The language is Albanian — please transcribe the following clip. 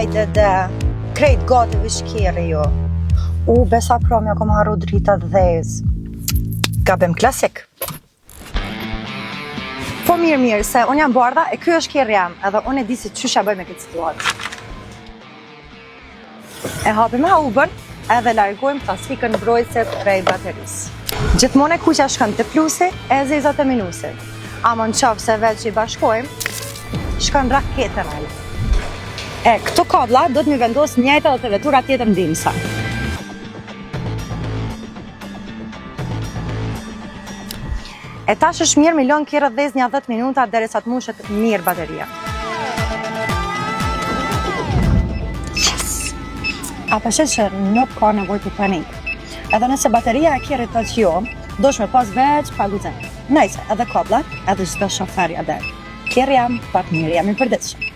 hajde dhe krejt gati vishkjeri ju. Besa promja kom harru drita dhez. Gabim klasik. Po mirë, se unë jam bardha e ky është kjerë jam, edhe unë e di si qysha bëj me këtë situatë. E hapim Uber edhe largojmë pasfikën mbrojtëse prej baterisë. Gjithmonë e kuqja shkon te plusi e zezat e minusit. Ama në qafë se veç i bashkojmë, shkon raketën e. Këto kabla do të mi vendos njëjta dhe të vetura tjetër ndimsa. Tash është mirë milon kjerë dhez një 10 minuta derisa të mushet mirë bateria. Yes! A përshet që nuk ka nevoj të panik. Edhe nëse bateria e kjerë të që jo, dosh me pas veç paguzen. Najse, edhe kablat, edhe gjithë shoferja der. Kjerë jam, pak mirë jam i përditshëm.